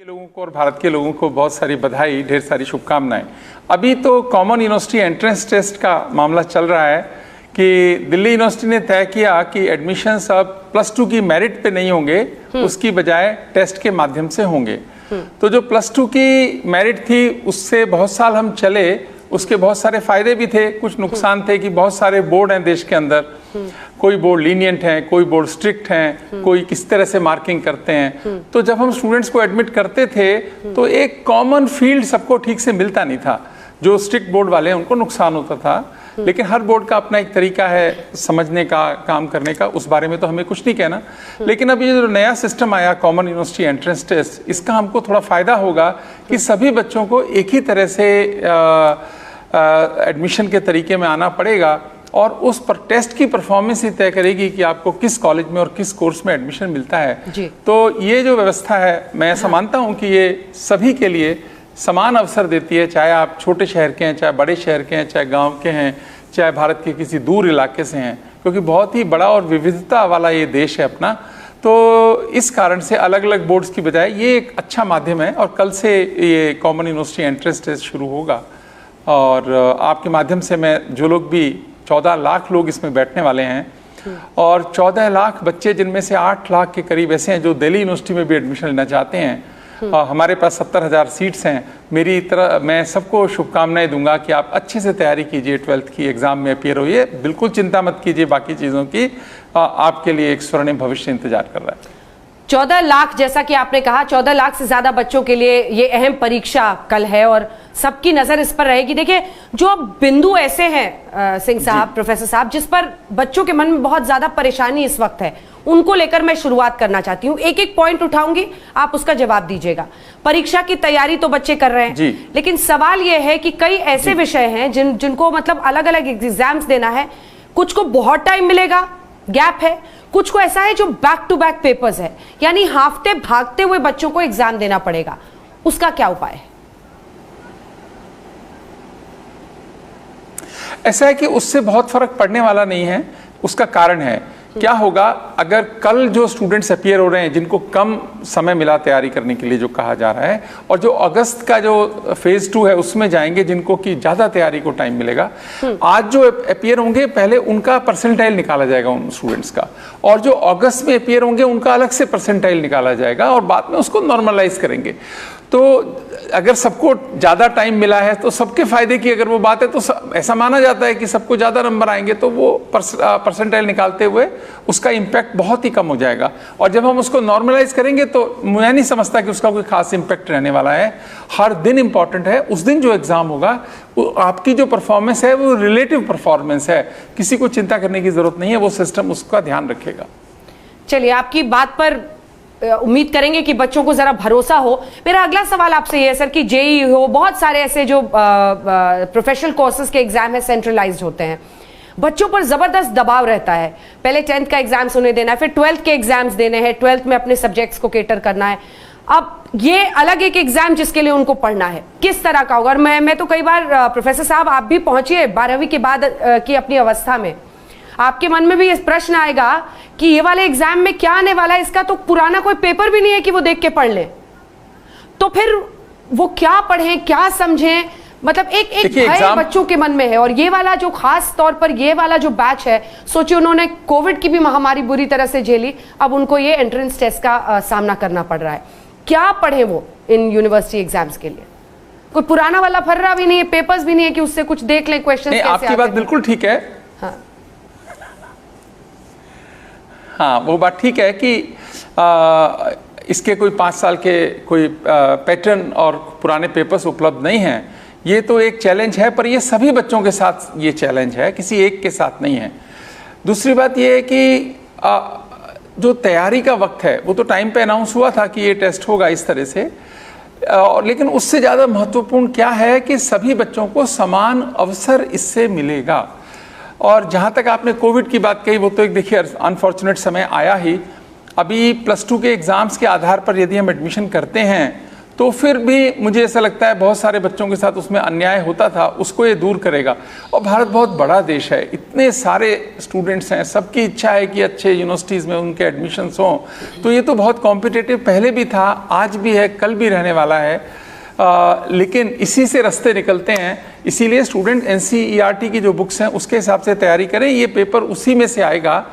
के लोगों को और भारत के लोगों को बहुत सारी बधाई, ढेर सारी शुभकामनाएं। अभी तो कॉमन यूनिवर्सिटी एंट्रेंस टेस्ट का मामला चल रहा है कि दिल्ली यूनिवर्सिटी ने तय किया कि एडमिशन्स अब +2 की मेरिट पे नहीं होंगे, उसकी बजाय टेस्ट के माध्यम से होंगे। तो जो +2 की मेरिट थी उससे बहुत साल हम चले, उसके बहुत सारे फायदे भी थे, कुछ नुकसान थे कि बहुत सारे बोर्ड हैं देश के अंदर, कोई बोर्ड लीनियंट हैं, कोई बोर्ड स्ट्रिक्ट हैं, कोई किस तरह से मार्किंग करते हैं। तो जब हम स्टूडेंट्स को एडमिट करते थे तो एक कॉमन फील्ड सबको ठीक से मिलता नहीं था। जो स्ट्रिक्ट बोर्ड वाले हैं उनको नुकसान होता था, लेकिन हर बोर्ड का अपना एक तरीका है समझने का, काम करने का, उस बारे में तो हमें कुछ नहीं कहना। लेकिन अब ये जो नया सिस्टम आया कॉमन यूनिवर्सिटी एंट्रेंस टेस्ट, इसका हमको थोड़ा फायदा होगा कि सभी बच्चों को एक ही तरह से एडमिशन के तरीके में आना पड़ेगा और उस पर टेस्ट की परफॉर्मेंस ही तय करेगी कि आपको किस कॉलेज में और किस कोर्स में एडमिशन मिलता है। तो ये जो व्यवस्था है, मैं ऐसा मानता हूँ कि ये सभी के लिए समान अवसर देती है, चाहे आप छोटे शहर के हैं, चाहे बड़े शहर के हैं, चाहे गांव के हैं, चाहे भारत के किसी दूर इलाके से हैं, क्योंकि बहुत ही बड़ा और विविधता वाला ये देश है अपना। तो इस कारण से अलग अलग बोर्ड्स की बजाय ये एक अच्छा माध्यम है और कल से ये कॉमन यूनिवर्सिटी एंट्रेंस टेस्ट शुरू होगा। और आपके माध्यम से मैं, जो लोग भी 14 लाख लोग इसमें बैठने वाले हैं और 14 लाख बच्चे, जिनमें से 8 लाख के करीब ऐसे हैं जो दिल्ली यूनिवर्सिटी में भी एडमिशन लेना चाहते हैं। हमारे पास 70,000 सीट्स हैं। मेरी तरह मैं सबको शुभकामनाएं दूंगा कि आप अच्छे से तैयारी कीजिए, 12th की एग्जाम में अपीयर होइए, बिल्कुल चिंता मत कीजिए बाकी चीज़ों की, आपके लिए एक स्वर्णिम भविष्य इंतजार कर रहा है। 14 लाख, जैसा कि आपने कहा, 14 लाख से ज्यादा बच्चों के लिए ये अहम परीक्षा कल है और सबकी नजर इस पर रहेगी। देखिए, जो बिंदु ऐसे हैं सिंह साहब, प्रोफेसर साहब, जिस पर बच्चों के मन में बहुत ज्यादा परेशानी इस वक्त है, उनको लेकर मैं शुरुआत करना चाहती हूँ। एक एक पॉइंट उठाऊंगी, आप उसका जवाब दीजिएगा। परीक्षा की तैयारी तो बच्चे कर रहे हैं, लेकिन सवाल यह है कि कई ऐसे विषय हैं जिनको मतलब अलग अलग एग्जाम्स देना है। कुछ को बहुत टाइम मिलेगा, गैप है, कुछ को ऐसा है जो बैक टू बैक पेपर्स है, यानी हाफते भागते हुए बच्चों को एग्जाम देना पड़ेगा। उसका क्या उपाय है? ऐसा है कि उससे बहुत फर्क पड़ने वाला नहीं है। उसका कारण है, क्या होगा अगर कल जो स्टूडेंट्स अपीयर हो रहे हैं, जिनको कम समय मिला तैयारी करने के लिए, जो कहा जा रहा है, और जो अगस्त का जो फेज 2 है उसमें जाएंगे, जिनको कि ज़्यादा तैयारी को टाइम मिलेगा। आज जो अपीयर होंगे, पहले उनका परसेंटाइल निकाला जाएगा उन स्टूडेंट्स का, और जो अगस्त में अपीयर होंगे उनका अलग से परसेंटाइल निकाला जाएगा और बाद में उसको नॉर्मलाइज करेंगे। तो अगर सबको ज़्यादा टाइम मिला है तो सबके फायदे की अगर वो बात है, तो ऐसा माना जाता है कि सबको ज़्यादा नंबर आएंगे तो वो परसेंटाइल निकालते हुए उसका इम्पैक्ट बहुत ही कम हो जाएगा। और जब हम उसको नॉर्मलाइज करेंगे तो मैं नहीं समझता कि उसका कोई खास इम्पैक्ट रहने वाला है। हर दिन इंपॉर्टेंट है। उस दिन जो एग्ज़ाम होगा, वो आपकी जो परफॉर्मेंस है वो रिलेटिव परफॉर्मेंस है, किसी को चिंता करने की ज़रूरत नहीं है, वो सिस्टम उसका ध्यान रखेगा। चलिए, आपकी बात पर उम्मीद करेंगे कि बच्चों को जरा भरोसा हो। मेरा अगला सवाल आपसे ये है सर कि जेईई हो, बहुत सारे ऐसे जो प्रोफेशनल कोर्सेज के एग्जाम है सेंट्रलाइज्ड होते हैं, बच्चों पर जबरदस्त दबाव रहता है। पहले 10th का एग्जाम्स उन्हें देना है, फिर 12th के एग्जाम्स देने हैं, 12th में अपने सब्जेक्ट्स को केटर करना है। अब ये अलग एक एग्जाम जिसके लिए उनको पढ़ना है, किस तरह का होगा? और मैं तो कई बार, प्रोफेसर साहब आप भी पहुंचिए 12वीं के बाद की अपनी अवस्था में, आपके मन में भी ये प्रश्न आएगा कि ये वाले एग्जाम में क्या आने वाला है, इसका तो पुराना कोई पेपर भी नहीं है कि वो देख के पढ़ लें, तो फिर वो क्या पढ़ें, क्या समझें? मतलब एक भय बच्चों के मन में है। और ये वाला जो खास तौर पर ये वाला जो बैच है, सोचिए उन्होंने कोविड की भी महामारी बुरी तरह से झेली, अब उनको ये एंट्रेंस टेस्ट का सामना करना पड़ रहा है। क्या पढ़े वो इन यूनिवर्सिटी एग्जाम्स के लिए? कोई पुराना वाला फर्रा भी नहीं है, पेपर्स भी नहीं है कि उससे कुछ देख लें क्वेश्चन। आपकी बात बिल्कुल ठीक है। हाँ, वो बात ठीक है कि इसके कोई 5 साल के कोई पैटर्न और पुराने पेपर्स उपलब्ध नहीं हैं। ये तो एक चैलेंज है, पर ये सभी बच्चों के साथ ये चैलेंज है, किसी एक के साथ नहीं है। दूसरी बात ये है कि जो तैयारी का वक्त है वो तो टाइम पे अनाउंस हुआ था कि ये टेस्ट होगा इस तरह से, लेकिन उससे ज़्यादा महत्वपूर्ण क्या है कि सभी बच्चों को समान अवसर इससे मिलेगा। और जहाँ तक आपने कोविड की बात कही, वो तो एक देखिए अनफॉर्चुनेट समय आया ही। अभी +2 के एग्ज़ाम्स के आधार पर यदि हम एडमिशन करते हैं तो फिर भी मुझे ऐसा लगता है बहुत सारे बच्चों के साथ उसमें अन्याय होता था, उसको ये दूर करेगा। और भारत बहुत बड़ा देश है, इतने सारे स्टूडेंट्स हैं, सबकी इच्छा है कि अच्छे यूनिवर्सिटीज़ में उनके एडमिशन्स हों, तो ये तो बहुत कॉम्पिटिटिव पहले भी था, आज भी है, कल भी रहने वाला है। लेकिन इसी से रास्ते निकलते हैं, इसीलिए स्टूडेंट NCERT की जो बुक्स हैं उसके हिसाब से तैयारी करें, ये पेपर उसी में से आएगा।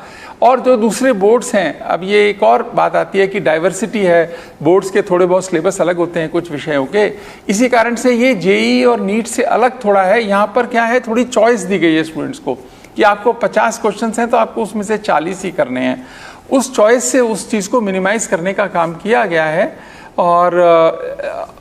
और जो दूसरे बोर्ड्स हैं, अब ये एक और बात आती है कि डाइवर्सिटी है, बोर्ड्स के थोड़े बहुत सिलेबस अलग होते हैं कुछ विषयों के, इसी कारण से ये JEE और नीट से अलग थोड़ा है। यहाँ पर क्या है, थोड़ी चॉइस दी गई है स्टूडेंट्स को कि आपको 50 क्वेश्चन हैं तो आपको उसमें से 40 ही करने हैं। उस चॉइस से उस चीज़ को मिनिमाइज करने का काम किया गया है। और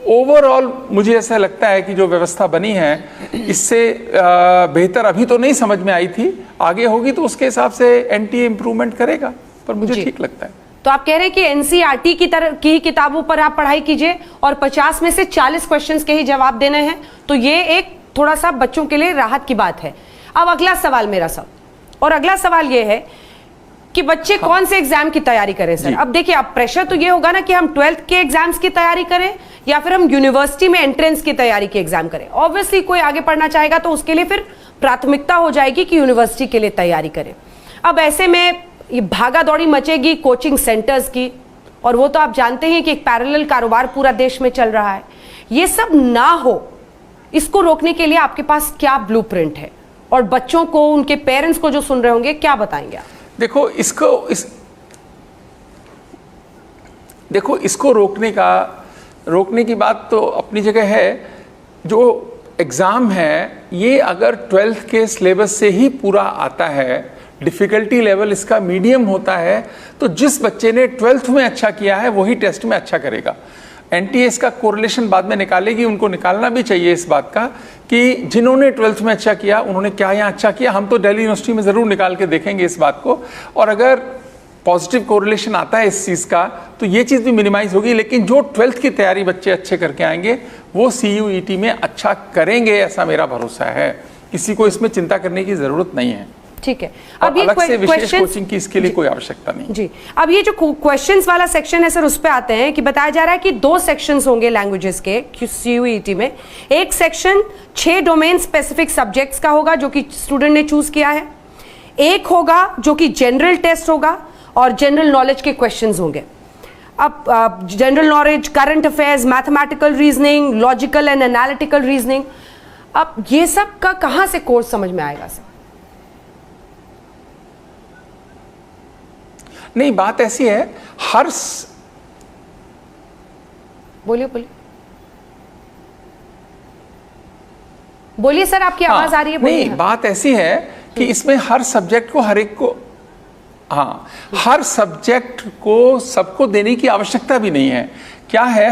ओवरऑल मुझे ऐसा लगता है कि जो व्यवस्था बनी है इससे बेहतर अभी तो नहीं समझ में आई थी, आगे होगी तो उसके हिसाब से NTA इम्प्रूवमेंट करेगा, पर मुझे ठीक लगता है। तो आप कह रहे हैं कि NCERT की तरह की किताबों पर आप पढ़ाई कीजिए और 50 में से 40 क्वेश्चंस के ही जवाब देने हैं, तो ये एक थोड़ा सा बच्चों के लिए राहत की बात है। अब अगला सवाल मेरा सब, और अगला सवाल ये है कि बच्चे कौन से एग्जाम की तैयारी करें सर? अब देखिए, अब प्रेशर तो ये होगा ना कि हम 12th के एग्जाम्स की तैयारी करें या फिर हम यूनिवर्सिटी में एंट्रेंस की तैयारी के एग्जाम करें। ऑब्वियसली कोई आगे पढ़ना चाहेगा तो उसके लिए फिर प्राथमिकता हो जाएगी कि यूनिवर्सिटी के लिए तैयारी करें। अब ऐसे में ये भागा दौड़ी मचेगी कोचिंग सेंटर्स की, और वो तो आप जानते हैं कि एक पैरेलल कारोबार पूरा देश में चल रहा है। ये सब ना हो, इसको रोकने के लिए आपके पास क्या ब्लूप्रिंट है, और बच्चों को, उनके पेरेंट्स को जो सुन रहे होंगे, क्या बताएंगे आप? देखो, इसको रोकने की बात तो अपनी जगह है। जो एग्ज़ाम है ये अगर 12th के सिलेबस से ही पूरा आता है, डिफ़िकल्टी लेवल इसका मीडियम होता है, तो जिस बच्चे ने 12th में अच्छा किया है वही टेस्ट में अच्छा करेगा। NTA इसका कोरिलेशन बाद में निकालेगी, उनको निकालना भी चाहिए इस बात का कि जिन्होंने 12th में अच्छा किया उन्होंने क्या यहाँ अच्छा किया। हम तो दिल्ली यूनिवर्सिटी में ज़रूर निकाल के देखेंगे इस बात को, और अगर पॉजिटिव कोरिलेशन आता है इस चीज़ का तो ये चीज़ भी मिनिमाइज होगी। लेकिन जो 12th की तैयारी बच्चे अच्छे करके आएंगे वो CUET में अच्छा करेंगे, ऐसा मेरा भरोसा है। किसी को इसमें चिंता करने की ज़रूरत नहीं है। ठीक है, अब ये अलग से विशेष कोचिंग की इसके लिए कोई आवश्यकता नहीं जी। अब ये जो क्वेश्चंस वाला सेक्शन है सर, उस पे आते हैं कि बताया जा रहा है कि 2 सेक्शंस होंगे लैंग्वेजेस के CUET में। एक सेक्शन 6 डोमेन स्पेसिफिक सब्जेक्ट्स का होगा जो कि स्टूडेंट ने चूज किया है, एक होगा जो कि जनरल टेस्ट होगा और जनरल नॉलेज के क्वेश्चंस होंगे। अब general knowledge, current affairs, mathematical reasoning, logical and analytical reasoning, अब ये सब का कहां से कोर्स समझ में आएगा सर? नहीं, बात ऐसी है, हर बोलिए सर, आपकी आवाज आ रही है। नहीं, बात ऐसी है कि इसमें हर सब्जेक्ट को हर एक को, हर सब्जेक्ट को सबको देने की आवश्यकता भी नहीं है। क्या है,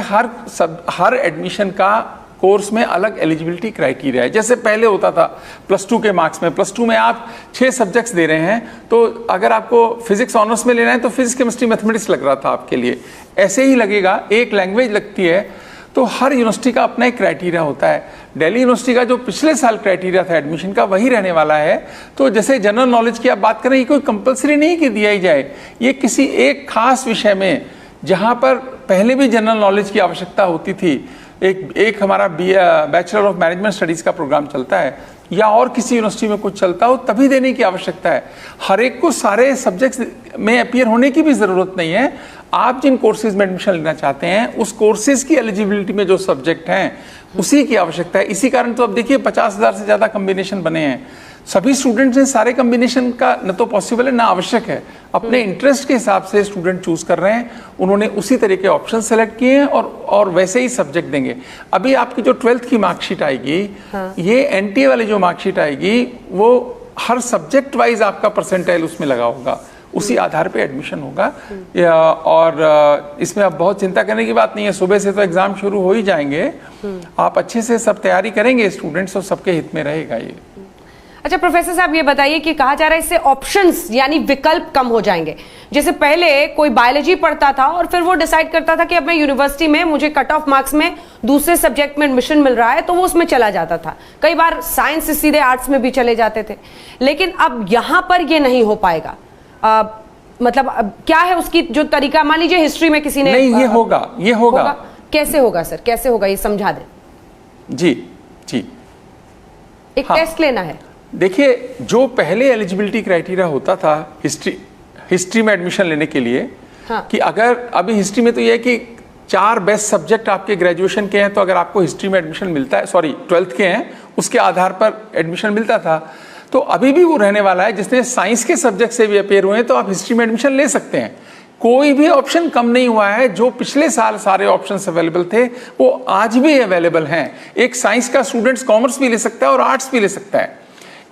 हर एडमिशन का कोर्स में अलग एलिजिबिलिटी क्राइटेरिया है। जैसे पहले होता था +2 के मार्क्स में, +2 में आप 6 सब्जेक्ट्स दे रहे हैं, तो अगर आपको फिजिक्स ऑनर्स में लेना है तो फिजिक्स, केमिस्ट्री, मैथमेटिक्स लग रहा था आपके लिए, ऐसे ही लगेगा। एक लैंग्वेज लगती है, तो हर यूनिवर्सिटी का अपना एक क्राइटेरिया होता है। दिल्ली यूनिवर्सिटी का जो पिछले साल क्राइटेरिया था एडमिशन का वही रहने वाला है। तो जैसे जनरल नॉलेज की आप बात करें, ये कोई कंपलसरी नहीं कि दिया ही जाए, ये किसी एक खास विषय में जहाँ पर पहले भी जनरल नॉलेज की आवश्यकता होती थी, एक हमारा बैचलर ऑफ मैनेजमेंट स्टडीज़ का प्रोग्राम चलता है या और किसी यूनिवर्सिटी में कुछ चलता हो, तभी देने की आवश्यकता है। हर एक को सारे सब्जेक्ट्स में अपीयर होने की भी ज़रूरत नहीं है। आप जिन कोर्सेज में एडमिशन लेना चाहते हैं उस कोर्सेज की एलिजिबिलिटी में जो सब्जेक्ट हैं उसी की आवश्यकता है। इसी कारण तो अब देखिए 50,000 से ज़्यादा कम्बिनेशन बने हैं। सभी स्टूडेंट्स ने सारे कम्बिनेशन का न तो पॉसिबल है ना आवश्यक है। अपने इंटरेस्ट के हिसाब से स्टूडेंट चूज कर रहे हैं, उन्होंने उसी तरह के ऑप्शन सेलेक्ट किए हैं और वैसे ही सब्जेक्ट देंगे। अभी आपकी जो 12th की मार्कशीट आएगी, ये NTA वाली जो मार्कशीट आएगी, वो हर सब्जेक्ट वाइज आपका परसेंटाइल उसमें लगा होगा, उसी आधार पे एडमिशन होगा। और इसमें अब बहुत चिंता करने की बात नहीं है। सुबह से तो एग्जाम शुरू हो ही जाएंगे, आप अच्छे से सब तैयारी करेंगे स्टूडेंट्स, और सबके हित में रहेगा ये। अच्छा प्रोफेसर साहब, ये बताइए कि कहा जा रहा है इससे ऑप्शंस यानी विकल्प कम हो जाएंगे। जैसे पहले कोई बायोलॉजी पढ़ता था और फिर वो डिसाइड करता था कि अब मैं यूनिवर्सिटी में, मुझे कट ऑफ मार्क्स में दूसरे सब्जेक्ट में एडमिशन मिल रहा है, तो वो उसमें चला जाता था। कई बार साइंस से सीधे आर्ट्स में भी चले जाते थे। लेकिन अब यहां पर ये नहीं हो पाएगा। मतलब क्या है उसकी जो तरीका? मान लीजिए हिस्ट्री में किसी ने नहीं, ये होगा कैसे होगा सर, कैसे होगा ये समझा दें। जी जी, एक टेस्ट लेना है। देखिए, जो पहले एलिजिबिलिटी क्राइटेरिया होता था हिस्ट्री में एडमिशन लेने के लिए, कि अगर अभी हिस्ट्री में तो ये है कि 4 बेस्ट सब्जेक्ट आपके ग्रेजुएशन के हैं तो अगर आपको हिस्ट्री में एडमिशन मिलता है, सॉरी 12th के हैं, उसके आधार पर एडमिशन मिलता था। तो अभी भी वो रहने वाला है। जिसने साइंस के सब्जेक्ट से भी अपेयर हुए हैं तो आप हिस्ट्री में एडमिशन ले सकते हैं। कोई भी ऑप्शन कम नहीं हुआ है। जो पिछले साल सारे ऑप्शंस अवेलेबल थे वो आज भी अवेलेबल हैं। एक साइंस का स्टूडेंट्स कॉमर्स भी ले सकता है और आर्ट्स भी ले सकता है।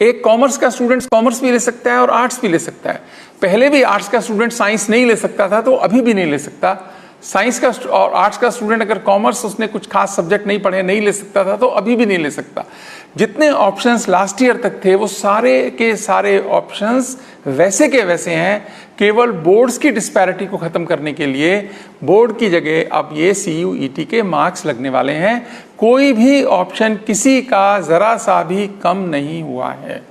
एक कॉमर्स का स्टूडेंट्स कॉमर्स भी ले सकता है और आर्ट्स भी ले सकता है। पहले भी आर्ट्स का स्टूडेंट साइंस नहीं ले सकता था, तो अभी भी नहीं ले सकता। साइंस का और आर्ट्स का स्टूडेंट अगर कॉमर्स उसने कुछ खास सब्जेक्ट नहीं पढ़े, नहीं ले सकता था, तो अभी भी नहीं ले सकता। जितने ऑप्शंस लास्ट ईयर तक थे वो सारे के सारे ऑप्शंस वैसे के वैसे हैं। केवल बोर्ड्स की डिस्पैरिटी को खत्म करने के लिए बोर्ड की जगह अब ये CUET के मार्क्स लगने वाले हैं। कोई भी ऑप्शन किसी का जरा सा भी कम नहीं हुआ है।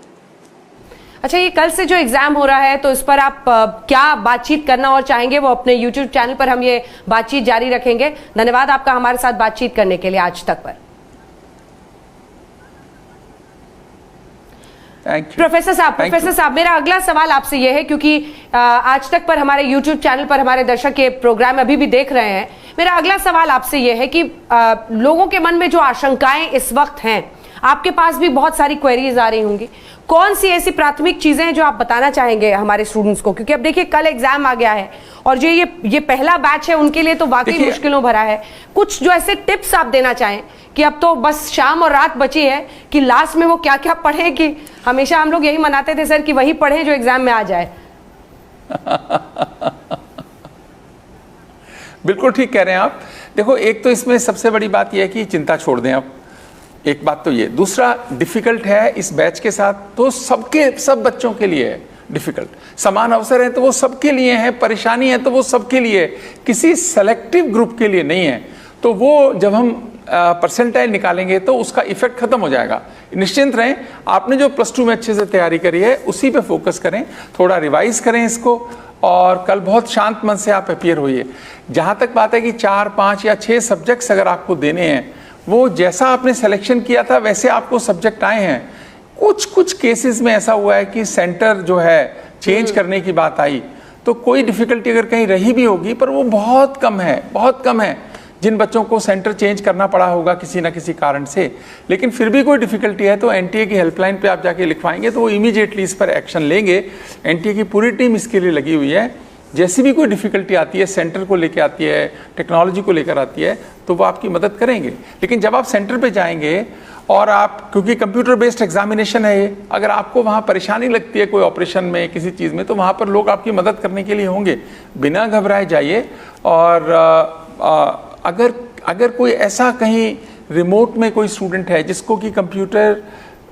अच्छा, ये कल से जो एग्जाम हो रहा है तो इस पर आप क्या बातचीत करना और चाहेंगे, वो अपने YouTube चैनल पर हम ये बातचीत जारी रखेंगे। धन्यवाद आपका हमारे साथ बातचीत करने के लिए आज तक पर। प्रोफेसर साहब, मेरा अगला सवाल आपसे यह है, क्योंकि आज तक पर हमारे YouTube चैनल पर हमारे दर्शक ये प्रोग्राम अभी भी देख रहे हैं। मेरा अगला सवाल आपसे यह है कि लोगों के मन में जो आशंकाएं इस वक्त हैं, आपके पास भी बहुत सारी क्वेरीज आ रही होंगी, कौन सी ऐसी प्राथमिक चीजें हैं जो आप बताना चाहेंगे हमारे स्टूडेंट्स को? क्योंकि अब देखिए कल एग्जाम आ गया है और जो ये पहला बैच है उनके लिए तो वाकई मुश्किलों भरा है। कुछ जो ऐसे टिप्स आप देना चाहें कि अब तो बस शाम और रात बची है कि लास्ट में वो क्या क्या पढ़ें, कि हमेशा हम लोग यही मनाते थे सर कि वही पढ़ें जो एग्जाम में आ जाए। बिल्कुल ठीक कह रहे हैं आप। देखो, एक तो इसमें सबसे बड़ी बात यह है कि चिंता छोड़ दें आप। एक बात तो ये, दूसरा डिफिकल्ट है इस बैच के साथ तो सब बच्चों के लिए है डिफिकल्ट। समान अवसर है तो वो सबके लिए है, परेशानी है तो वो सबके लिए, किसी सेलेक्टिव ग्रुप के लिए नहीं है। तो वो जब हम परसेंटाइल निकालेंगे तो उसका इफेक्ट खत्म हो जाएगा। निश्चिंत रहें, आपने जो +2 में अच्छे से तैयारी करी है उसी पे फोकस करें, थोड़ा रिवाइज करें इसको, और कल बहुत शांत मन से आप अपियर होइए। जहाँ तक बात है कि 4, 5 या 6 सब्जेक्ट्स अगर आपको देने हैं, वो जैसा आपने सिलेक्शन किया था वैसे आपको सब्जेक्ट आए हैं। कुछ केसेस में ऐसा हुआ है कि सेंटर जो है चेंज करने की बात आई, तो कोई डिफिकल्टी अगर कहीं रही भी होगी पर वो बहुत कम है जिन बच्चों को सेंटर चेंज करना पड़ा होगा किसी ना किसी कारण से। लेकिन फिर भी कोई डिफिकल्टी है तो NTA की हेल्पलाइन पे आप जाके लिखवाएंगे तो वो इमीडिएटली इस पर एक्शन लेंगे। NTA की पूरी टीम इसके लिए लगी हुई है। जैसी भी कोई डिफिकल्टी आती है, सेंटर को लेकर आती है, टेक्नोलॉजी को लेकर आती है, तो वो आपकी मदद करेंगे। लेकिन जब आप सेंटर पे जाएंगे और आप, क्योंकि कंप्यूटर बेस्ड एग्जामिनेशन है, अगर आपको वहाँ परेशानी लगती है कोई ऑपरेशन में, किसी चीज़ में, तो वहाँ पर लोग आपकी मदद करने के लिए होंगे। बिना घबराए जाइए। और अगर कोई ऐसा कहीं रिमोट में कोई स्टूडेंट है जिसको कि कंप्यूटर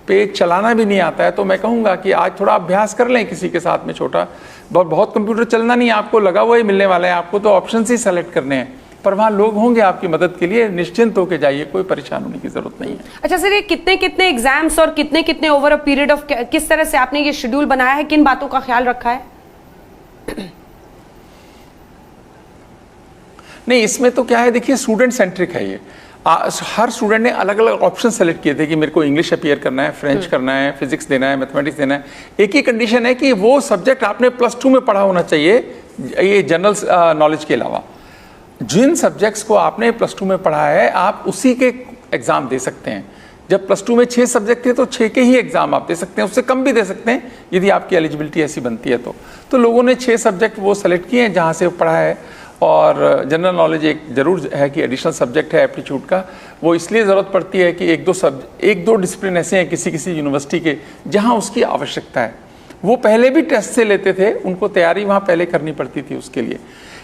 पे चलाना भी नहीं आता है, तो मैं कहूँगा कि आज थोड़ा अभ्यास कर लें किसी के साथ में छोटा। बहुत कंप्यूटर चलना नहीं है, आपको लगा हुआ ही मिलने वाला है, आपको तो ऑप्शन ही सेलेक्ट करने हैं, पर वहाँ लोग होंगे आपकी मदद के लिए। निश्चिंत होकर जाइए, कोई परेशान होने की जरूरत नहीं है। अच्छा सर, ये कितने एग्जाम्स और कितने ओवर अ पीरियड ऑफ, किस तरह से आपने ये शेड्यूल बनाया है, किन बातों का ख्याल रखा है? नहीं, इसमें तो क्या है, देखिए स्टूडेंट सेंट्रिक है ये। हर स्टूडेंट ने अलग अलग ऑप्शन सेलेक्ट किए थे कि मेरे को इंग्लिश अपियर करना है, फ्रेंच करना है, फिजिक्स देना है, मैथमेटिक्स देना है। एक ही कंडीशन है कि वो सब्जेक्ट आपने +2 में पढ़ा होना चाहिए, ये जनरल नॉलेज के अलावा। जिन सब्जेक्ट्स को आपने +2 में पढ़ा है आप उसी के एग्जाम दे सकते हैं। जब +2 में 6 सब्जेक्ट थे तो 6 के ही एग्जाम आप दे सकते हैं, उससे कम भी दे सकते हैं यदि आपकी एलिजिबिलिटी ऐसी बनती है तो लोगों ने 6 सब्जेक्ट वो सेलेक्ट किए हैं जहाँ से पढ़ा है। और जनरल नॉलेज एक ज़रूर है कि एडिशनल सब्जेक्ट है एप्टीट्यूड का, वो इसलिए ज़रूरत पड़ती है कि एक दो डिसिप्लिन ऐसे हैं किसी यूनिवर्सिटी के जहाँ उसकी आवश्यकता है। वो पहले भी टेस्ट से लेते थे, उनको तैयारी वहाँ पहले करनी पड़ती थी उसके लिए।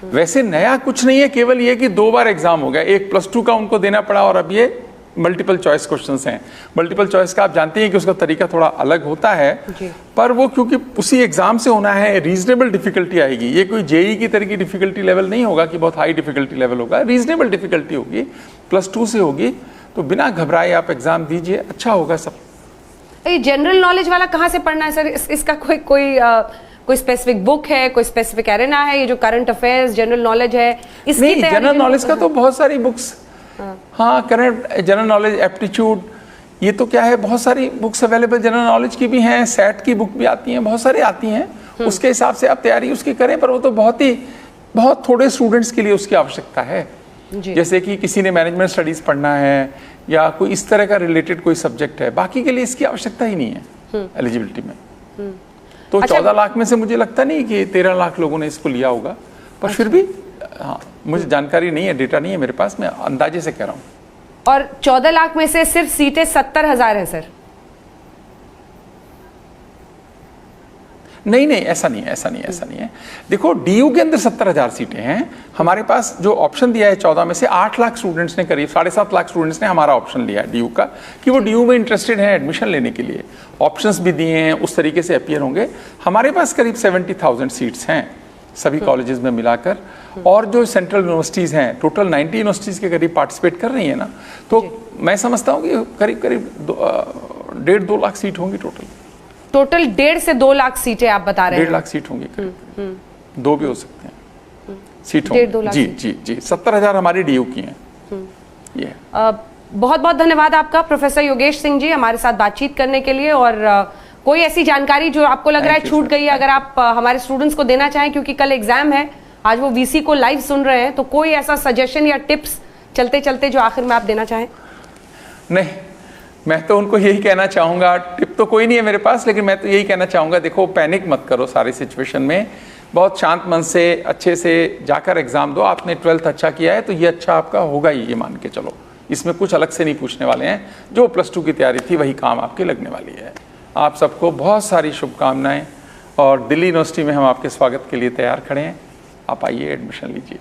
वैसे नया कुछ नहीं है, केवल ये कि 2 बार एग्जाम हो गया, एक +2 का उनको देना पड़ा और अब ये मल्टीपल चॉइस क्वेश्चंस हैं। मल्टीपल चॉइस का आप जानते हैं कि उसका तरीका थोड़ा अलग होता है, पर वो क्योंकि उसी एग्जाम से होना है, रीजनेबल डिफिकल्टी आएगी। ये कोई जेई की तरह की डिफिकल्टी लेवल नहीं होगा कि बहुत हाई डिफिकल्टी लेवल होगा, रीजनेबल डिफिकल्टी होगी, +2 से होगी। तो बिना घबराए आप एग्जाम दीजिए, अच्छा होगा सब। ये जनरल नॉलेज वाला कहाँ से पढ़ना है सर? इसका कोई स्पेसिफिक बुक है, कोई स्पेसिफिक एरेना है? ये जो करंट अफेयर्स जनरल नॉलेज है इसकी नहीं, जनरल नॉलेज का तो बहुत सारी बुक्स हाँ, करंट जनरल नॉलेज, एप्टीट्यूड, ये तो क्या है, बहुत सारी बुक्स अवेलेबल जनरल नॉलेज की भी हैं, सेट की बुक भी आती हैं, बहुत सारी आती हैं। उसके हिसाब से आप तैयारी उसकी करें, पर वो तो बहुत थोड़े स्टूडेंट्स के लिए उसकी आवश्यकता है। जैसे कि किसी ने मैनेजमेंट स्टडीज पढ़ना है या कोई इस तरह का रिलेटेड कोई सब्जेक्ट है, बाकी के लिए इसकी आवश्यकता ही नहीं है एलिजिबिलिटी में। तो 14 लाख में से मुझे लगता नहीं कि 13 लाख लोगों ने इसको लिया होगा, पर फिर भी हाँ, मुझे जानकारी नहीं है, डेटा नहीं है मेरे पास, मैं अंदाजे से कह रहा हूँ। और 14 लाख में से सिर्फ सीटें 70,000 है सर? नहीं, ऐसा नहीं है। देखो, डीयू के अंदर 70,000 सीटें हैं। हमारे पास जो ऑप्शन दिया है 14 में से 8 लाख स्टूडेंट्स ने, करीब 7.5 लाख स्टूडेंट्स ने हमारा ऑप्शन लिया है डीयू का, कि वो डीयू में इंटरेस्टेड हैं एडमिशन लेने के लिए। ऑप्शंस भी दिए हैं, उस तरीके से अपीयर होंगे। हमारे पास करीब 70,000 सीट्स हैं सभी कॉलेजेस में मिलाकर, और जो सेंट्रल यूनिवर्सिटीज़ हैं, टोटल 90 यूनिवर्सिटीज़ के करीब पार्टिसिपेट कर रही है ना, तो मैं समझता हूँ कि करीब 1.5-2 लाख सीट होंगी टोटल 1.5 से 2 लाख सीटें आप बता रहे हैं? 1.5 लाख सीट होंगी, दो भी हो सकते हैं सीट होंगी। जी 70,000 हमारी डीयू की हैं। ये बहुत बहुत धन्यवाद आपका प्रोफेसर योगेश सिंह जी, हमारे साथ बातचीत करने के लिए। और कोई ऐसी जानकारी जो आपको लग रहा है छूट गई है, अगर आप हमारे स्टूडेंट्स को देना चाहें, क्योंकि कल एग्जाम है, आज वो वीसी को लाइव सुन रहे हैं, तो कोई ऐसा सजेशन या टिप्स चलते चलते जो आखिर में आप देना चाहें? नहीं, मैं तो उनको यही कहना चाहूँगा, टिप तो कोई नहीं है मेरे पास, लेकिन मैं तो यही कहना चाहूँगा, देखो पैनिक मत करो सारी सिचुएशन में, बहुत शांत मन से अच्छे से जाकर एग्जाम दो। आपने 12th अच्छा किया है तो ये अच्छा आपका होगा ही, ये मान के चलो, इसमें कुछ अलग से नहीं पूछने वाले हैं। जो +2 की तैयारी थी वही काम आपके लगने वाली है। आप सबको बहुत सारी शुभकामनाएं, और दिल्ली यूनिवर्सिटी में हम आपके स्वागत के लिए तैयार खड़े हैं। आप आइए, एडमिशन लीजिए।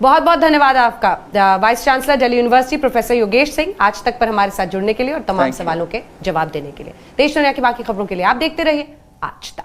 बहुत बहुत धन्यवाद आपका vice chancellor Delhi university professor Yogesh Singh, आज तक पर हमारे साथ जुड़ने के लिए और तमाम सवालों के जवाब देने के लिए। देश दुनिया की बाकी खबरों के लिए आप देखते रहिए आज तक।